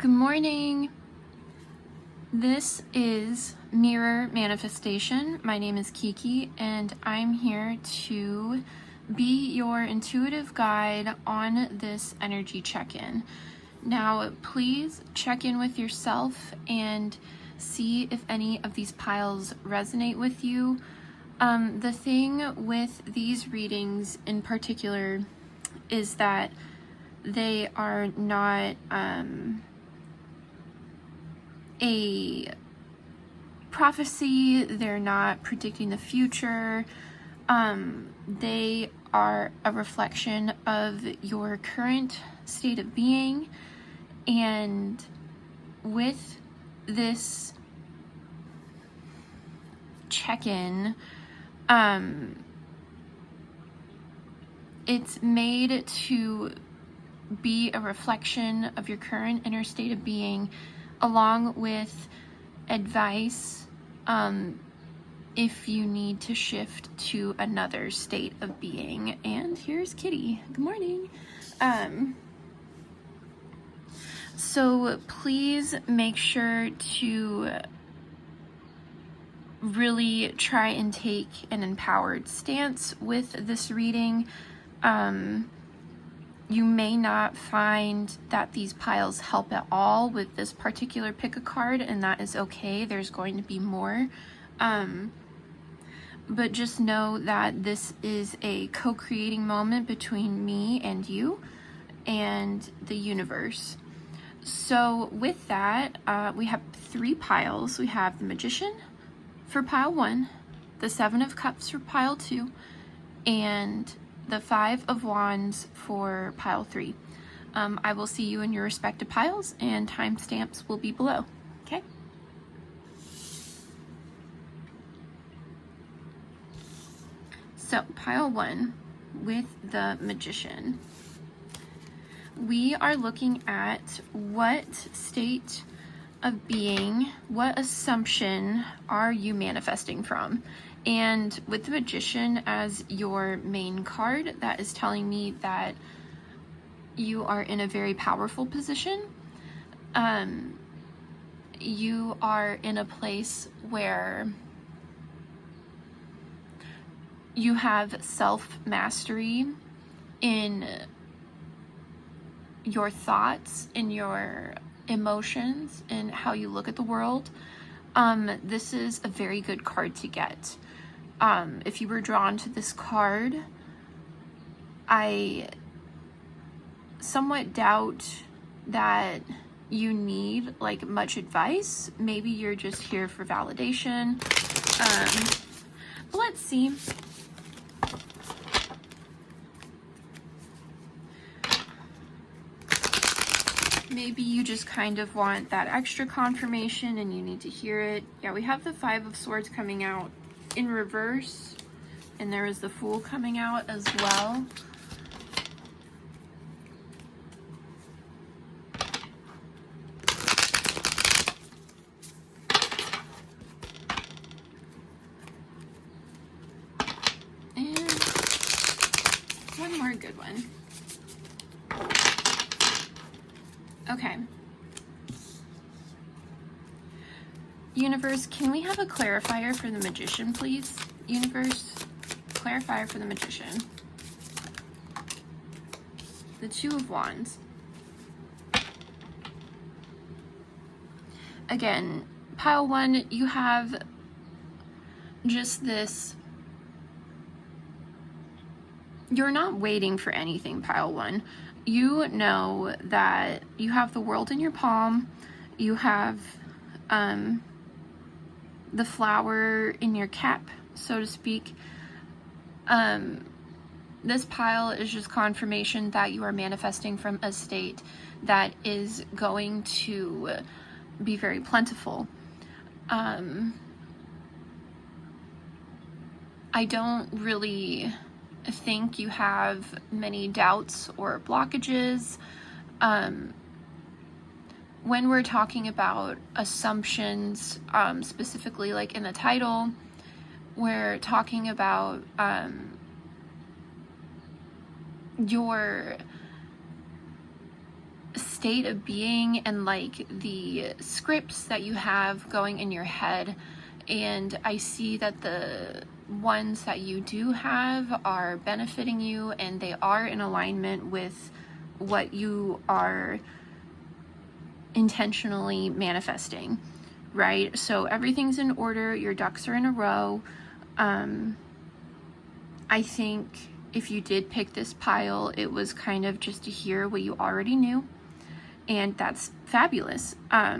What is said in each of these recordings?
Good morning. This is Mirror Manifestation. My name is Kiki, and I'm here to be your intuitive guide on this energy check-in. Now, please check in with yourself and see if any of these piles resonate with you. The thing with these readings in particular is that they are not a prophecy, they're not predicting the future. They are a reflection of your current state of being, and with this check-in, it's made to be a reflection of your current inner state of being, along with advice if you need to shift to another state of being. And here's Kitty. Good morning. So please make sure to really try and take an empowered stance with this reading. You may not find that these piles help at all with this particular pick a card, and that is okay. There's going to be more. But just know that this is a co-creating moment between me and you and the universe. So with that, we have 3 piles. We have the Magician for pile 1, the 7 of Cups for pile 2, and the 5 of Wands for pile 3. I will see you in your respective piles, and timestamps will be below. Okay? So, pile 1 with the Magician. We are looking at what state of being, what assumption are you manifesting from? And with the Magician as your main card, that is telling me that you are in a very powerful position. You are in a place where you have self-mastery in your thoughts, in your emotions, in how you look at the world. This is a very good card to get. If you were drawn to this card, I somewhat doubt that you need like much advice. Maybe you're just here for validation. But let's see. Maybe you just kind of want that extra confirmation and you need to hear it. Yeah, we have the 5 of Swords coming out in reverse, and there is the Fool coming out as well. And one more good one. Okay. Universe, can we have a clarifier for the Magician, please? Universe, clarifier for the Magician. The 2 of Wands. Again, pile 1, you have just this. You're not waiting for anything, pile 1. You know that you have the world in your palm. You have the flower in your cap, so to speak. This pile is just confirmation that you are manifesting from a state that is going to be very plentiful. I don't really think you have many doubts or blockages. When we're talking about assumptions, specifically like in the title, we're talking about your state of being and like the scripts that you have going in your head. And I see that the ones that you do have are benefiting you, and they are in alignment with what you are intentionally manifesting, right? So everything's in order, your ducks are in a row. I think if you did pick this pile, it was kind of just to hear what you already knew, and that's fabulous. I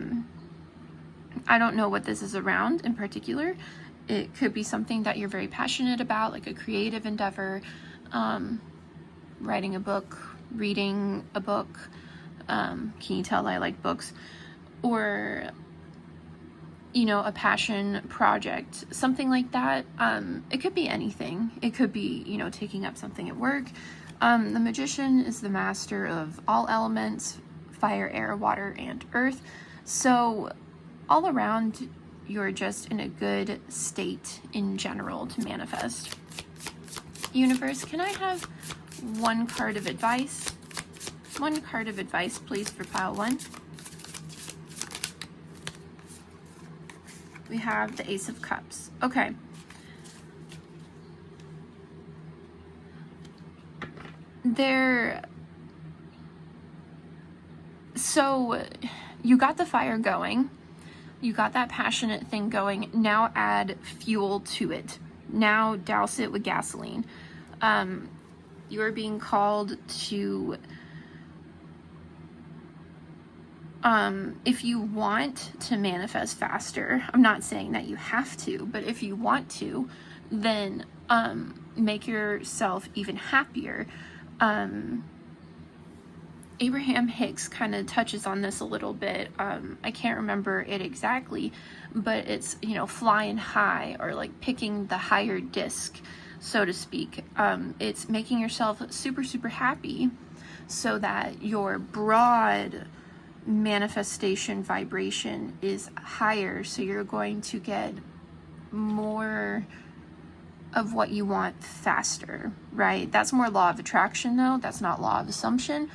don't know what this is around in particular. It could be something that you're very passionate about, like a creative endeavor, writing a book, reading a book. Can you tell I like books? Or, you know, a passion project, something like that. It could be anything. It could be, you know, taking up something at work. The magician is the master of all elements, fire, air, water, and earth. So all around, you're just in a good state in general to manifest. Universe, can I have one card of advice? One card of advice, please, for pile 1. We have the Ace of Cups. Okay. So you got the fire going. You got that passionate thing going. Now add fuel to it. Now douse it with gasoline. You are being called to, if you want to manifest faster, I'm not saying that you have to, but if you want to, then make yourself even happier. Abraham Hicks kind of touches on this a little bit. I can't remember it exactly, but it's, you know, flying high, or like picking the higher disc, so to speak. It's making yourself super, super happy so that your broad manifestation vibration is higher, so you're going to get more of what you want faster, right? That's more law of attraction though. That's not law of assumption.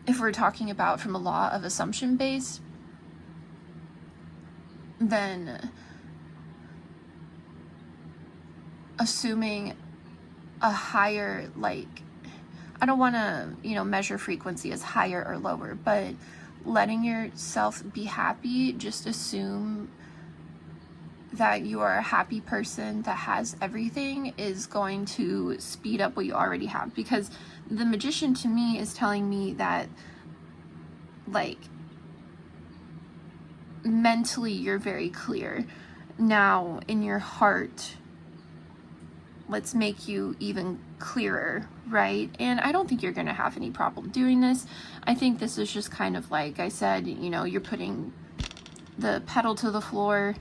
If we're talking about from a law of assumption base, then assuming a higher, like, I don't want to, you know, measure frequency as higher or lower, but letting yourself be happy, just assume that you are a happy person that has everything is going to speed up what you already have. Because the magician to me is telling me that, like, mentally you're very clear. Now in your heart, let's make you even clearer, right? And I don't think you're going to have any problem doing this. I think this is just kind of like I said, you know, you're putting the pedal to the floor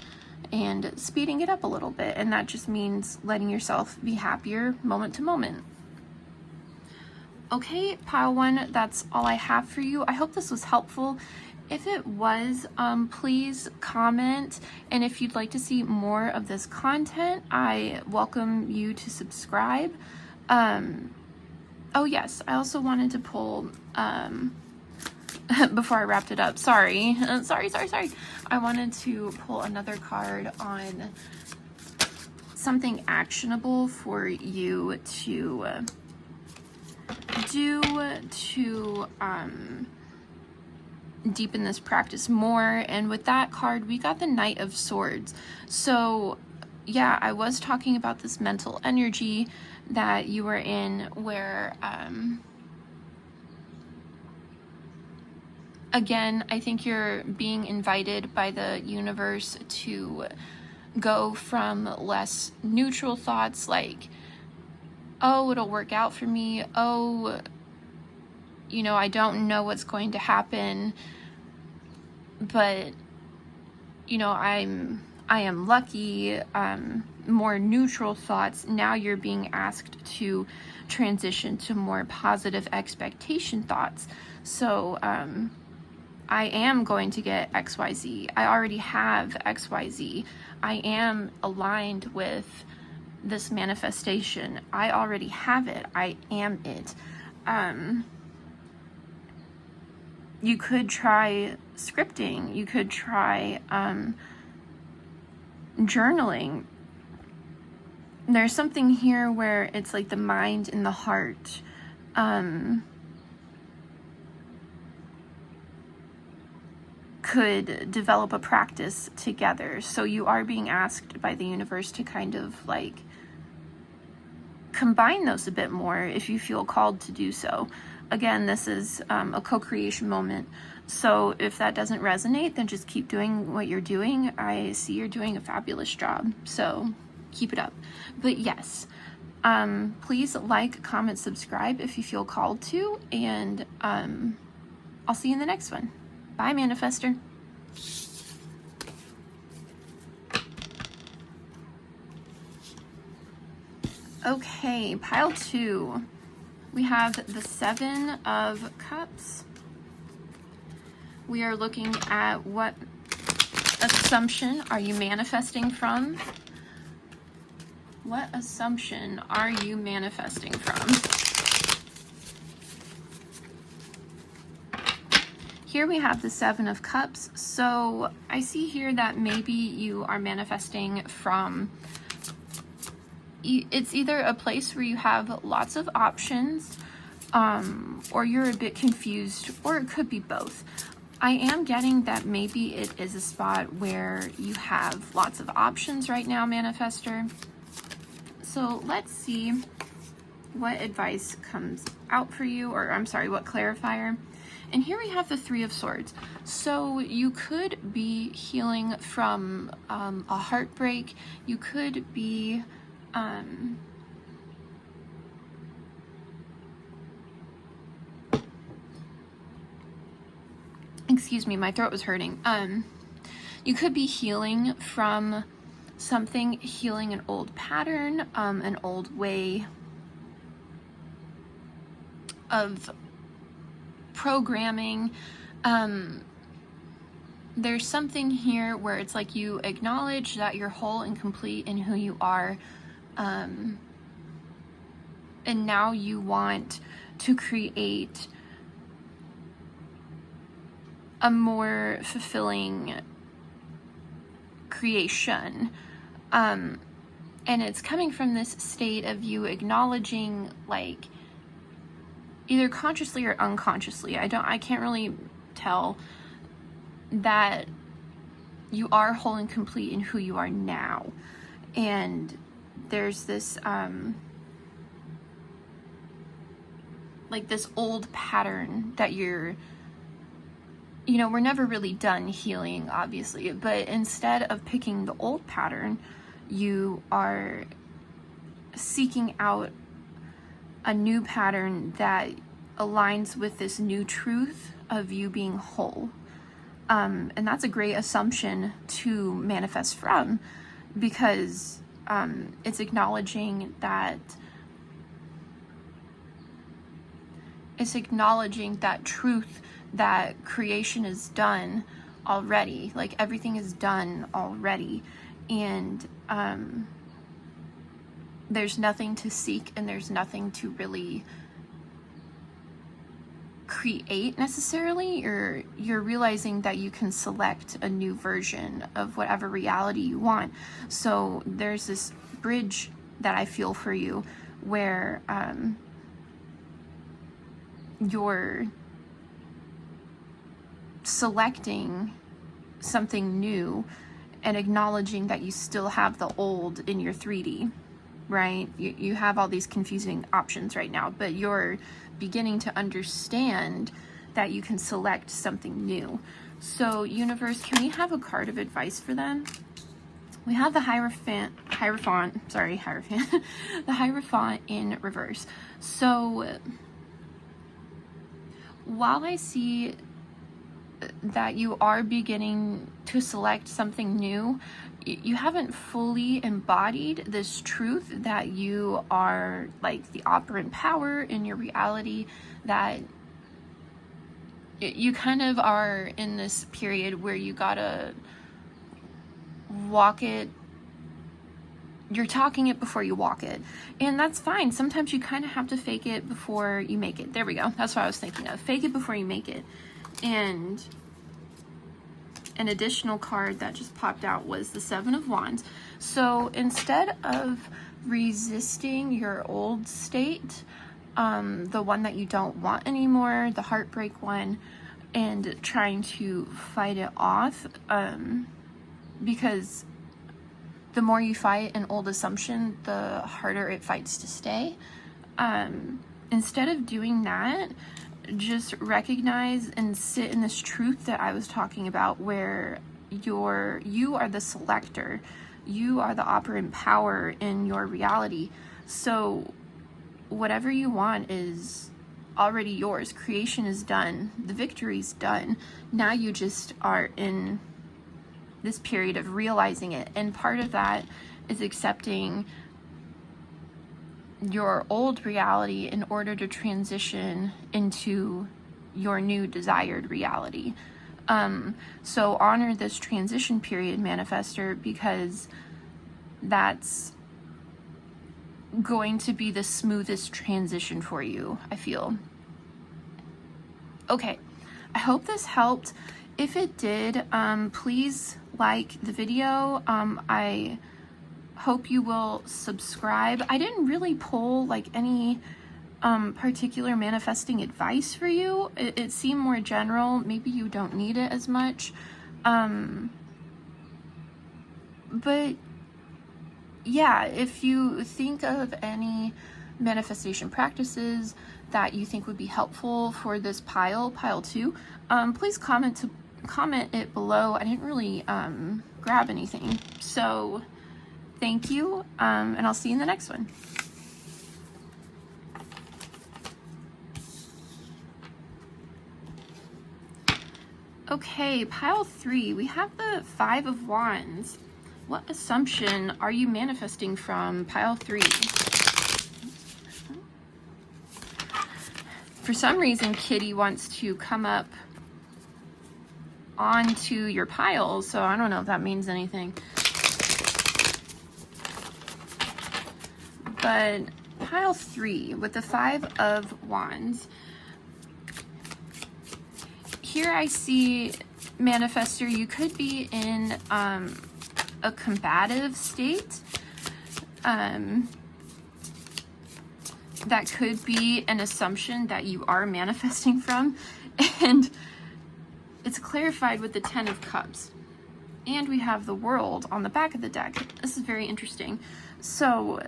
and speeding it up a little bit, and that just means letting yourself be happier moment to moment. Okay, pile 1, that's all I have for you. I hope this was helpful. If it was, please comment, and if you'd like to see more of this content, I welcome you to subscribe. Oh yes, I also wanted to pull, before I wrapped it up, sorry. I wanted to pull another card on something actionable for you to do to deepen this practice more. And with that card, we got the Knight of Swords. So yeah, I was talking about this mental energy that you were in, where again, I think you're being invited by the universe to go from less neutral thoughts like, oh, it'll work out for me, oh, you know, I don't know what's going to happen, but, you know, I am lucky, more neutral thoughts. Now you're being asked to transition to more positive expectation thoughts. So, I am going to get XYZ. I already have XYZ. I am aligned with this manifestation. I already have it. I am it. you could try scripting. You could try journaling. There's something here where it's like the mind and the heart could develop a practice together. So you are being asked by the universe to kind of like combine those a bit more if you feel called to do so. Again, this is a co-creation moment. So if that doesn't resonate, then just keep doing what you're doing. I see you're doing a fabulous job, so keep it up. But yes, please like, comment, subscribe if you feel called to, and I'll see you in the next one. Bye, Manifester. Okay, pile 2. We have the 7 of Cups. We are looking at what assumption are you manifesting from? What assumption are you manifesting from? Here we have the 7 of Cups. So I see here that maybe you are manifesting from, it's either a place where you have lots of options, or you're a bit confused, or it could be both. I am getting that maybe it is a spot where you have lots of options right now, Manifester. So let's see what advice comes out for you, or I'm sorry, what clarifier. And here we have the 3 of Swords. So you could be healing from a heartbreak. You could be excuse me, my throat was hurting. You could be healing from something, healing an old pattern, an old way of programming. There's something here where it's like you acknowledge that you're whole and complete in who you are, and now you want to create a more fulfilling creation, and it's coming from this state of you acknowledging, like, either consciously or unconsciously, I can't really tell, that you are whole and complete in who you are now. And there's this like this old pattern that you're, you know, we're never really done healing, obviously, but instead of picking the old pattern, you are seeking out a new pattern that aligns with this new truth of you being whole. And that's a great assumption to manifest from, because it's acknowledging that truth, that creation is done already, like everything is done already, and there's nothing to seek, and there's nothing to really create necessarily. You're realizing that you can select a new version of whatever reality you want. So there's this bridge that I feel for you where you're selecting something new and acknowledging that you still have the old in your 3D, right? You have all these confusing options right now, but you're beginning to understand that you can select something new. So universe, can we have a card of advice for them? We have the Hierophant, the Hierophant in reverse. So while I see that you are beginning to select something new, you haven't fully embodied this truth that you are like the operant power in your reality, that you kind of are in this period where you gotta walk it. You're talking it before you walk it, and that's fine. Sometimes you kind of have to fake it before you make it. There we go. That's what I was thinking of. Fake it before you make it. And an additional card that just popped out was the Seven of Wands. So instead of resisting your old state, the one that you don't want anymore, the heartbreak one, and trying to fight it off, because the more you fight an old assumption, the harder it fights to stay. Instead of doing that, just recognize and sit in this truth that I was talking about, where you are the selector. You are the operant power in your reality. So whatever you want is already yours. Creation is done. The victory's done. Now you just are in this period of realizing it. And part of that is accepting your old reality in order to transition into your new desired reality. So honor this transition period, manifester, because that's going to be the smoothest transition for you, I feel. Okay, I hope this helped. If it did, please like the video. I hope you will subscribe. I didn't really pull like any particular manifesting advice for you. It seemed more general. Maybe you don't need it as much. But yeah, if you think of any manifestation practices that you think would be helpful for this pile 2, please comment it below. I didn't really grab anything. So thank you, and I'll see you in the next one. Okay, pile 3, we have the Five of Wands. What assumption are you manifesting from pile 3? For some reason, Kitty wants to come up onto your pile, so I don't know if that means anything. But pile 3 with the Five of Wands. Here I see, manifestor, you could be in a combative state. That could be an assumption that you are manifesting from, and it's clarified with the Ten of Cups. And we have the World on the back of the deck. This is very interesting. So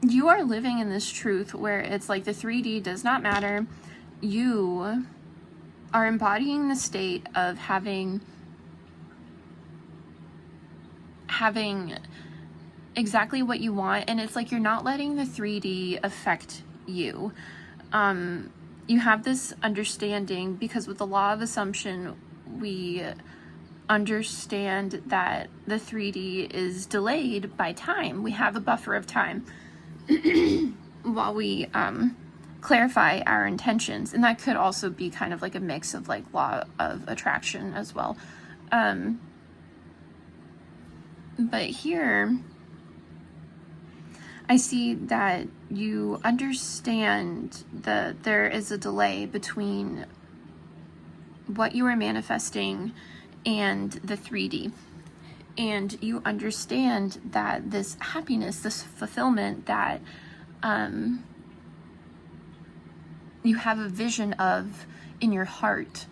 you are living in this truth where it's like the 3D does not matter. You are embodying the state of having exactly what you want, and it's like you're not letting the 3D affect you. You have this understanding, because with the law of assumption, we understand that the 3D is delayed by time. We have a buffer of time while we clarify our intentions, and that could also be kind of like a mix of like law of attraction as well. But here I see that you understand that there is a delay between what you are manifesting and the 3D. And you understand that this happiness, this fulfillment that you have a vision of in your heart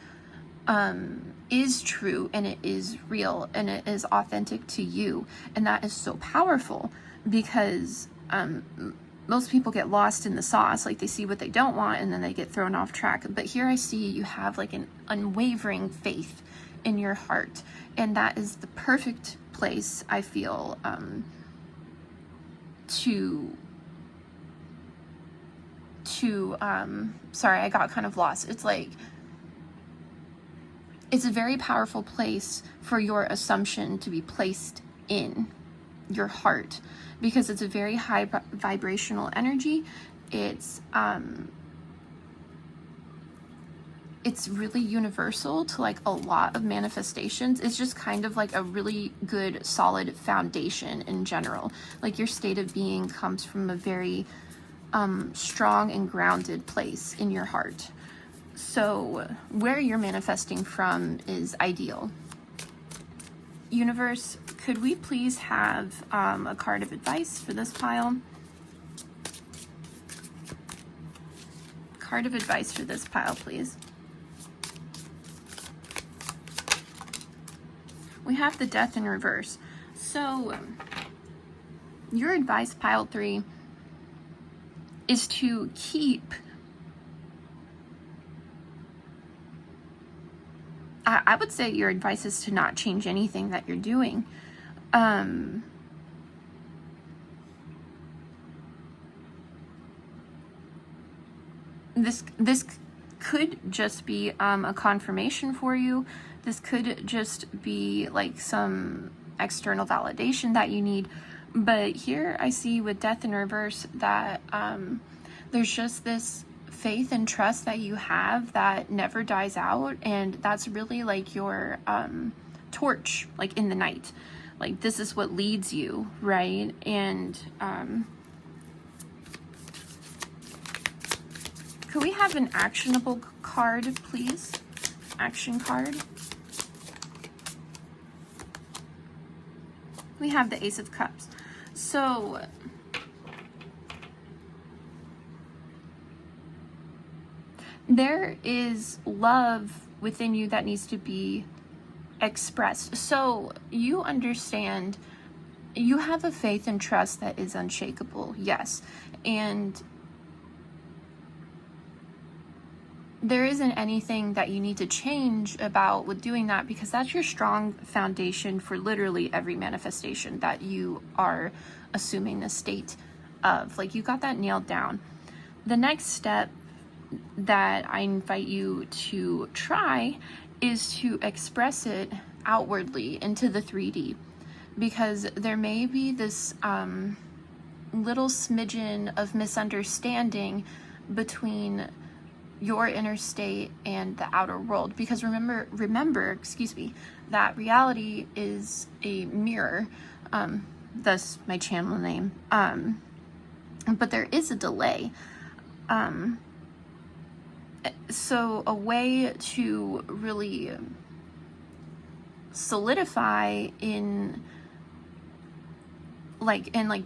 is true, and it is real, and it is authentic to you. And that is so powerful, because most people get lost in the sauce. Like, they see what they don't want and then they get thrown off track. But here I see you have like an unwavering faith in your heart, and that is the perfect place, I feel, sorry, I got kind of lost. It's like, it's a very powerful place for your assumption to be placed in your heart, because it's a very high vibrational energy. It's really universal to like a lot of manifestations. It's just kind of like a really good solid foundation in general. Like, your state of being comes from a very strong and grounded place in your heart. So where you're manifesting from is ideal. Universe, could we please have a card of advice for this pile? Card of advice for this pile, please. We have the Death in reverse. So your advice, pile 3, is to keep, I would say your advice is to not change anything that you're doing. This could just be a confirmation for you. This could just be like some external validation that you need. But here I see with Death in reverse that there's just this faith and trust that you have that never dies out, and that's really like your torch, like in the night. Like this is what leads you, right? And could we have an actionable card, please? Action card. We have the Ace of Cups. So there is love within you that needs to be expressed. So you understand, you have a faith and trust that is unshakable, yes. And there isn't anything that you need to change about with doing that, because that's your strong foundation for literally every manifestation that you are assuming the state of. Like you got that nailed down. The next step that I invite you to try is to express it outwardly into the 3D, because there may be this little smidgen of misunderstanding between your inner state and the outer world. Because remember, excuse me, that reality is a mirror, thus my channel name. But there is a delay. So a way to really solidify and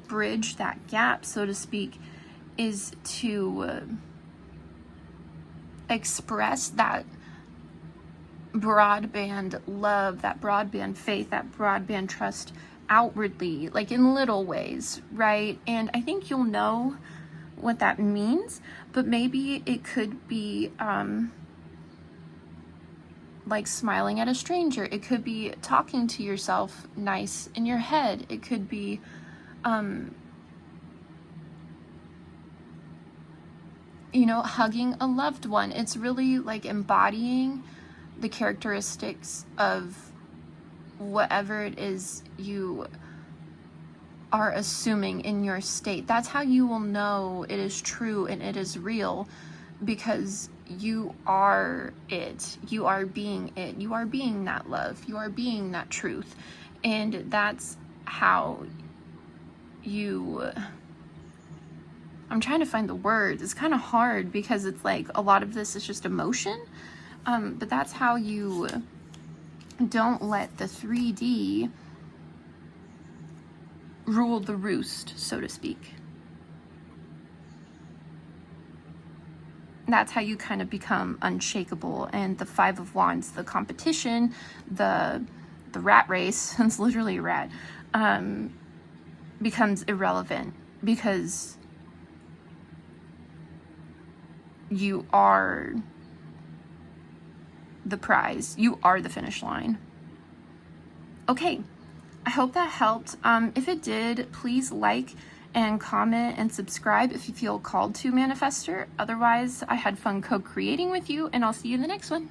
bridge that gap, so to speak, is to express that broadband love, that broadband faith, that broadband trust outwardly, like in little ways, right? And I think you'll know what that means, but maybe it could be like smiling at a stranger. It could be talking to yourself nice in your head. It could be hugging a loved one. It's really like embodying the characteristics of whatever it is you are assuming in your state. That's how you will know it is true and it is real, because you are it. You are being it. You are being that love. You are being that truth. And that's how you... I'm trying to find the words. It's kind of hard because it's like a lot of this is just emotion. But that's how you don't let the 3D rule the roost, so to speak. That's how you kind of become unshakable. And the 5 of Wands, the competition, the rat race, it's literally a rat, becomes irrelevant, because you are the prize. You are the finish line. Okay, I hope that helped. If it did, please like and comment and subscribe if you feel called to, manifester. Otherwise, I had fun co-creating with you, and I'll see you in the next one.